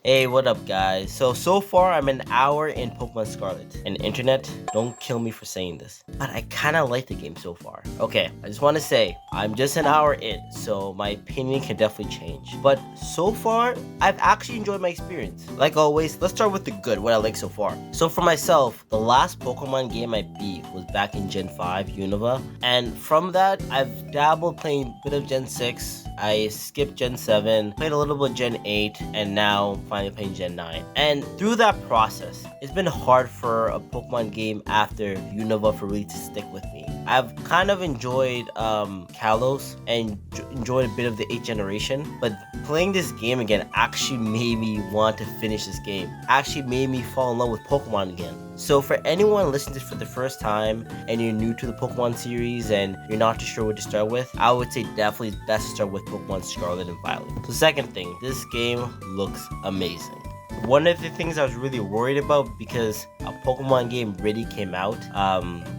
Hey, what up, guys? So far I'm an hour in Pokemon Scarlet. And internet, don't kill me for saying this, but I kind of like the game so far. Okay, I just want to say, I'm just an hour in, so my opinion can definitely change. But so far, I've actually enjoyed my experience. Like always, let's start with the good, what I like so far. So for myself, the last Pokemon game I beat was back in Gen 5, Unova. And from that, I've dabbled playing a bit of Gen 6, I skipped Gen 7, played a little bit of Gen 8, and now finally playing Gen 9. And through that process, it's been hard for a Pokemon game after Unova for really to stick with me. I've kind of enjoyed Kalos and enjoyed a bit of the 8th generation, but playing this game again actually made me want to finish this game. Actually made me fall in love with Pokemon again. So for anyone listening to this for the first time and you're new to the Pokemon series and you're not too sure what to start with, I would say definitely it's best to start with Pokemon Scarlet and Violet. So second thing, this game looks amazing. One of the things I was really worried about because a Pokemon game really came out,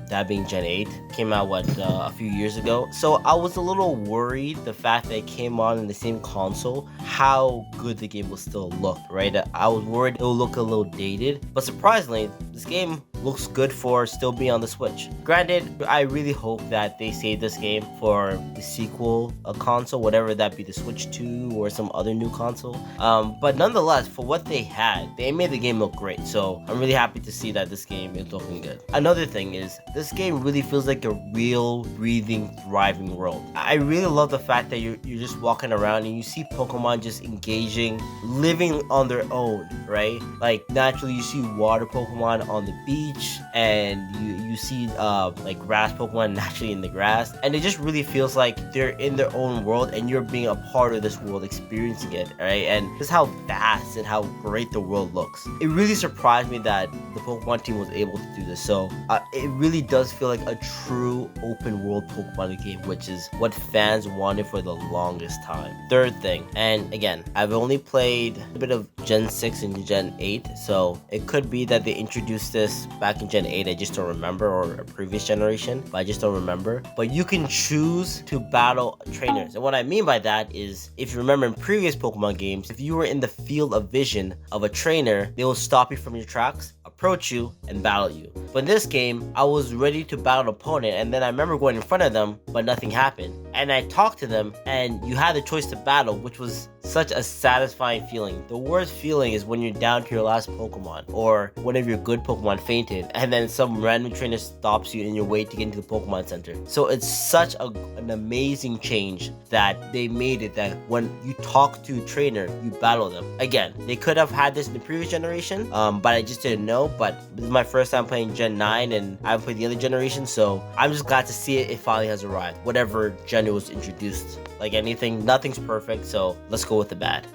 that being Gen 8, came out a few years ago. So I was a little worried the fact that it came on in the same console, how good the game will still look, right? I was worried it will look a little dated, but surprisingly, this game looks good for still being on the Switch. Granted, I really hope that they save this game for the sequel, a console, whatever that be, the Switch 2 or some other new console. But nonetheless, for what they had, they made the game look great. So I'm really happy to see that this game is looking good. Another thing is, this game really feels like a real, breathing, thriving world. I really love the fact that you're just walking around and you see Pokemon just engaging, living on their own, right? Like naturally you see water Pokemon on the beach, and you see like grass Pokemon naturally in the grass, and it just really feels like they're in their own world and you're being a part of this world, experiencing it, right? And just how vast and how great the world looks. It really surprised me that the Pokemon team was able to do this. So it really does feel like a true open world Pokemon game, which is what fans wanted for the longest time. Third thing, and again, I've only played a bit of Gen 6 and Gen 8, so it could be that they introduced this back in Gen 8, I just don't remember, or a previous generation, but I just don't remember. But you can choose to battle trainers, and what I mean by that is, if you remember in previous Pokemon games, if you were in the field of vision of a trainer, they will stop you from your tracks, approach you, and battle you. But in this game, I was ready to battle an opponent, and then I remember going in front of them, but nothing happened. And I talked to them, and you had the choice to battle, which was such a satisfying feeling. The worst feeling is when you're down to your last Pokemon, or one of your good Pokemon fainted, and then some random trainer stops you in your way to get into the Pokemon Center. So it's such an amazing change that they made it that when you talk to a trainer, you battle them. Again, they could have had this in the previous generation, but I just didn't know. But this is my first time playing Gen 9, and I haven't played the other generation, so I'm just glad to see it finally has arrived. Whatever gen it was introduced. Like anything, nothing's perfect, so let's go with the bad.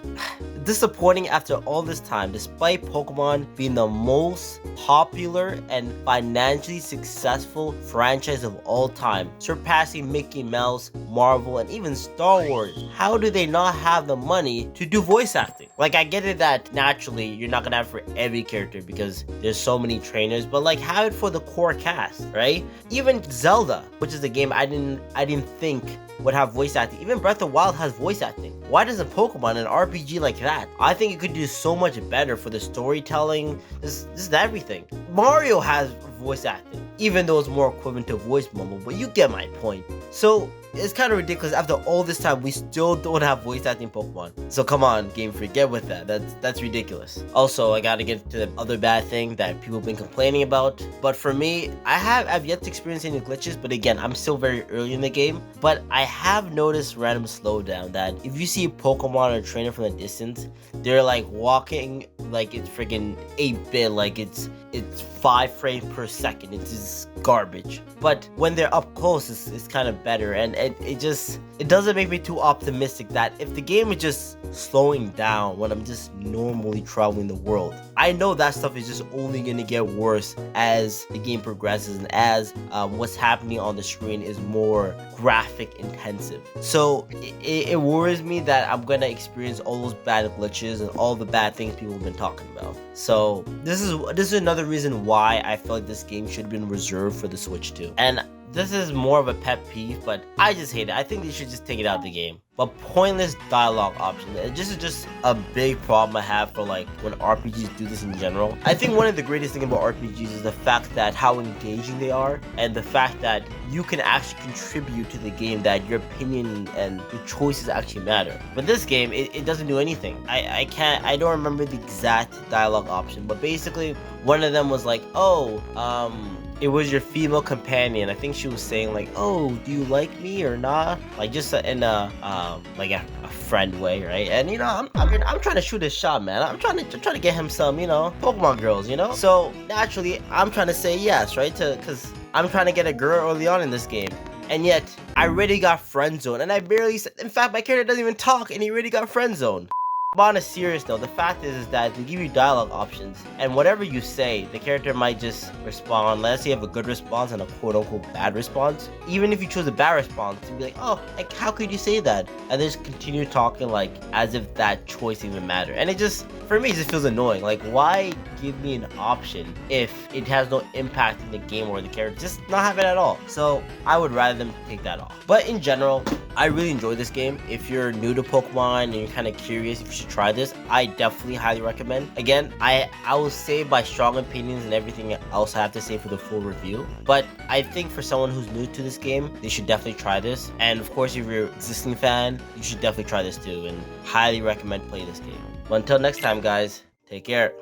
Disappointing after all this time, despite Pokemon being the most popular and financially successful franchise of all time, surpassing Mickey Mouse, Marvel, and even Star Wars. How do they not have the money to do voice acting? Like, I get it that naturally you're not gonna have for every character because there's so many trainers, but like have it for the core cast, right? Even Zelda, which is a game I didn't think would have voice acting. Even Breath of the Wild has voice acting. Why doesn't Pokemon, an RPG like that? I think it could do so much better for the storytelling. This is everything. Mario has voice acting, even though it's more equivalent to voice mumble, but you get my point. So it's kind of ridiculous. After all this time, we still don't have voice acting Pokemon. So come on, Game Freak, get with that. That's ridiculous. Also, I gotta get to the other bad thing that people have been complaining about. But for me, I've yet to experience any glitches. But again, I'm still very early in the game. But I have noticed random slowdown that if you see a Pokemon or a trainer from a distance, they're like walking like it's friggin' 8-bit, like it's 5 frames per second. It's just garbage. But when they're up close, it's kind of better, and it doesn't make me too optimistic that if the game is just slowing down when I'm just normally traveling the world, I know that stuff is just only gonna get worse as the game progresses and as what's happening on the screen is more graphic intensive. So it worries me that I'm gonna experience all those bad glitches and all the bad things people have been talking about. So this is another reason why I feel like this game should have been reserved for the Switch 2. And this is more of a pet peeve, but I just hate it. I think they should just take it out of the game. But pointless dialogue option. This is just a big problem I have for like when RPGs do this in general. I think one of the greatest things about RPGs is the fact that how engaging they are, and the fact that you can actually contribute to the game, that your opinion and your choices actually matter. But this game, it doesn't do anything. I don't remember the exact dialogue option, but basically one of them was like, oh, it was your female companion. I think she was saying like, oh, do you like me or not? Like just in a like a friend way, right? And you know, I'm trying to shoot a shot, man. I'm trying to get him some, you know, Pokemon girls, you know. So naturally, I'm trying to say yes, right? Because I'm trying to get a girl early on in this game. And yet, I already got friend zoned, and I barely said. In fact, my character doesn't even talk, and he already got friend zoned. But on a serious note, the fact is that they give you dialogue options, and whatever you say, the character might just respond. Let's say you have a good response and a quote-unquote bad response. Even if you chose a bad response, to be like, oh, like how could you say that? And they just continue talking like as if that choice even mattered. And it just, for me, it just feels annoying. Like, why give me an option if it has no impact in the game or the character? Just not have it at all. So I would rather them take that off. But in general, I really enjoy this game. If you're new to Pokemon and you're kind of curious if you should try this, I definitely highly recommend. Again, I will say my strong opinions and everything else I have to say for the full review. But I think for someone who's new to this game, they should definitely try this. And of course, if you're an existing fan, you should definitely try this too, and highly recommend playing this game. But until next time, guys, take care.